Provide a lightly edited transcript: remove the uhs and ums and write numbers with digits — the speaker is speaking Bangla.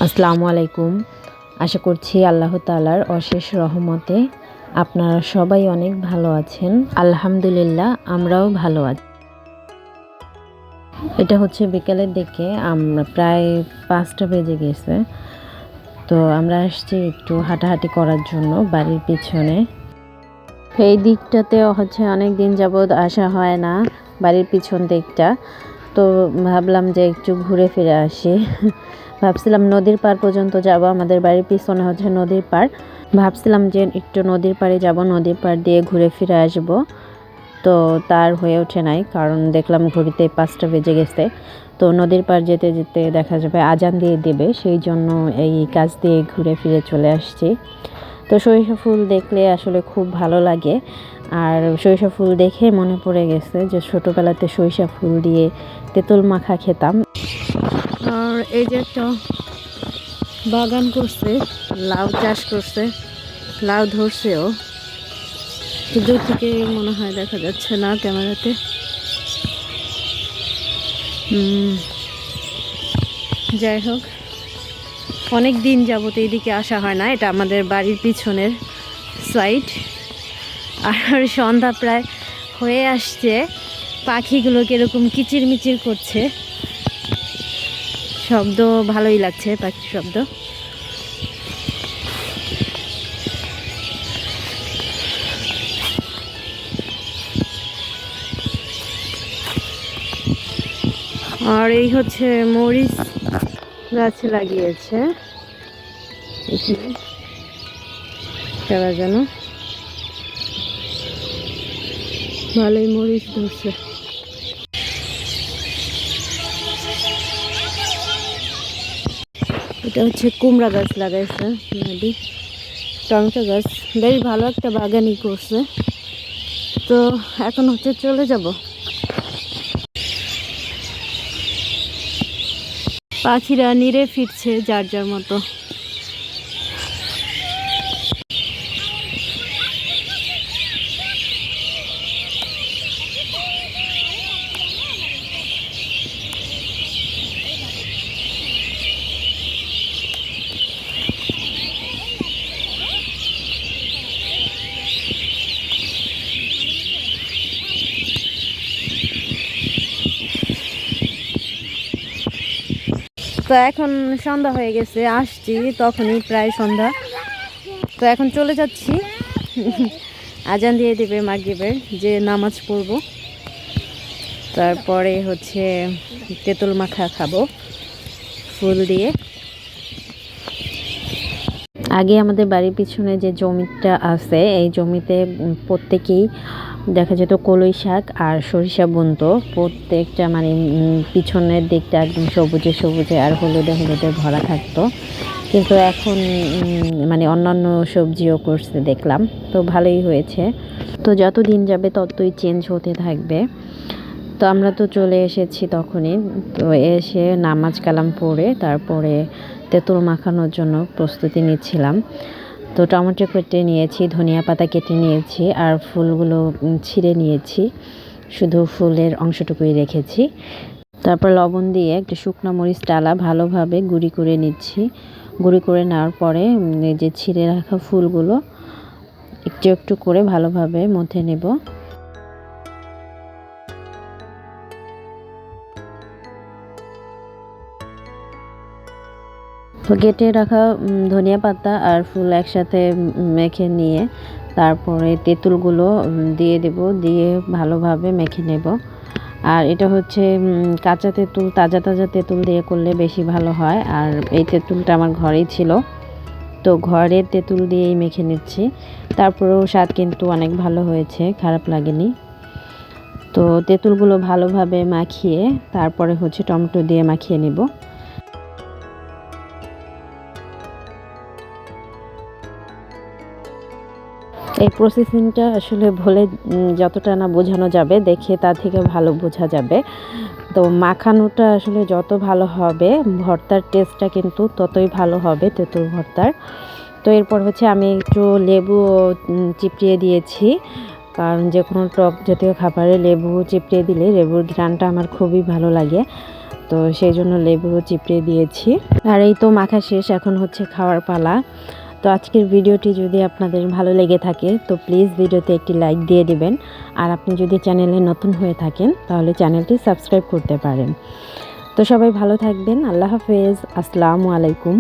আসসালামু আলাইকুম। আশা করছি আল্লাহ তাআলার অশেষ রহমতে আপনারা সবাই অনেক ভালো আছেন। আলহামদুলিল্লাহ আমরাও ভালো আছি। এটা হচ্ছে বিকেলের দিকে, আমরা প্রায় 5টা বেজে গেছে। তো আমরা আসছি একটু হাঁটাহাঁটি করার জন্য বাড়ির পিছনে। এই দিকটাতে হচ্ছে অনেক দিন যাবৎ আসা হয় না, বাড়ির পিছন দিকটা। তো ভাবলাম যে একটু ঘুরে ফিরে আসি। ভাবছিলাম নদীর পাড় পর্যন্ত যাব, আমাদের বাড়ির পিছনে হচ্ছে নদীর পাড়। ভাবছিলাম যে একটু নদীর পাড়ে যাব, নদীর পাড় দিয়ে ঘুরে ফিরে আসব। তো তার হয়ে ওঠে নাই, কারণ দেখলাম ঘড়িতে 5টা বেজে গেছে। তো নদীর পাড় যেতে যেতে দেখা যাবে আজান দিয়ে দেবে, সেই জন্য এই কাজ দিয়ে ঘুরে ফিরে চলে আসছি। তো সরিষা ফুল দেখলে আসলে খুব ভালো লাগে। আর সরিষা ফুল দেখে মনে পড়ে গেছে যে ছোটোবেলাতে সরিষা ফুল দিয়ে তেঁতুল মাখা খেতাম। আর এই যে একটা বাগান করছে, লাউ চাষ করছে, লাউ ধরছেও। দূর থেকে মনে হয় দেখা যাচ্ছে না ক্যামেরাতে। যাই হোক, অনেক দিন যাবত এইদিকে আসা হয় না। এটা আমাদের বাড়ির পিছনের সাইড। আর সন্ধ্যা প্রায় হয়ে আসছে, পাখিগুলো কিরকম কিচিরমিচির করছে, শব্দ ভালোই লাগছে, পাখির শব্দ। আর এই হচ্ছে মরিচ গাছ লাগিয়েছে এখানে, তারা যেন ভালোই মরিচ ধরছে। এটা হচ্ছে কুমড়া গাছ লাগাইছে, টমেটো গাছ, বেশ ভালো একটা বাগানই করছে। তো এখন হচ্ছে চলে যাব। পাখিরা নিরে ফিরছে যার যার মতো। তো এখন সন্ধ্যা হয়ে গেছে, আসছি তখনই প্রায় সন্ধ্যা। তো এখন চলে যাচ্ছি, আজান দিয়ে দেবে মাগরিবের, যে নামাজ পড়ব। তারপরে হচ্ছে তেঁতুল মাখা খাবো ফুল দিয়ে। আগে আমাদের বাড়ির পিছনে যে জমিটা আছে, এই জমিতে প্রত্যেকেই দেখা যেত কলই শাক আর সরিষা বুনতো। প্রত্যেকটা মানে পিছনের দিকটা একদম সবুজে সবুজে আর হলুদে হলুদে ভরা থাকতো। কিন্তু এখন মানে অন্যান্য সবজিও করছে দেখলাম, তো ভালোই হয়েছে। তো যত দিন যাবে ততই চেঞ্জ হতে থাকবে। তো আমরা তো চলে এসেছি তখনই। তো এসে নামাজ কালাম পড়ে তারপরে তেঁতুল মাখানোর জন্য প্রস্তুতি নিচ্ছিলাম। তো টমেটো কেটে নিয়েছি, ধনিয়া পাতা কেটে নিয়েছি, আর ফুলগুলো ছিঁড়ে নিয়েছি, শুধু ফুলের অংশটুকুই রেখেছি। তারপর লবণ দিয়ে একটা শুকনো মরিচ ডালা ভালোভাবে গুঁড়ি করে নিচ্ছি। গুঁড়ি করে নেওয়ার পরে এই যে ছিঁড়ে রাখা ফুলগুলো একটু একটু করে ভালোভাবে মথে নেব। তো কেটে রাখা ধনিয়া পাতা আর ফুল একসাথে মেখে নিয়ে তারপরে তেঁতুলগুলো দিয়ে দেব, দিয়ে ভালোভাবে মেখে নেব। আর এটা হচ্ছে কাঁচা তেঁতুল, তাজা তাজা তেঁতুল দিয়ে করলে বেশি ভালো হয়। আর এই তেঁতুলটা আমার ঘরেই ছিল, তো ঘরের তেঁতুল দিয়েই মেখে নিচ্ছি। তারপরেও স্বাদ কিন্তু অনেক ভালো হয়েছে, খারাপ লাগেনি। তো তেঁতুলগুলো ভালোভাবে মাখিয়ে তারপরে হচ্ছে টমেটো দিয়ে মাখিয়ে নেব। এই প্রসেসিংটা আসলে বলে যতটা না বোঝানো যাবে, দেখে তা থেকে ভালো বোঝা যাবে। তো মাখানোটা আসলে যত ভালো হবে, ভর্তার টেস্টটা কিন্তু ততই ভালো হবে তেঁতুল ভর্তার। তো এরপর হচ্ছে আমি একটু লেবু চিপড়িয়ে দিয়েছি, কারণ যে কোনো টক জাতীয় খাবারে লেবু চিপড়িয়ে দিলে লেবুর ঘ্রাণটা আমার খুবই ভালো লাগে। তো সেই জন্য লেবু চিপড়ে দিয়েছি। আর এই তো মাখা শেষ, এখন হচ্ছে খাওয়ার পালা। তো আজকের ভিডিওটি যদি আপনাদের ভালো লেগে থাকে তো প্লিজ ভিডিওতে একটি লাইক দিয়ে দিবেন। আর আপনি যদি চ্যানেলে নতুন হয়ে থাকেন তাহলে চ্যানেলটি সাবস্ক্রাইব করতে পারেন। তো সবাই ভালো থাকবেন। আল্লাহ হাফেজ। আসসালামু আলাইকুম।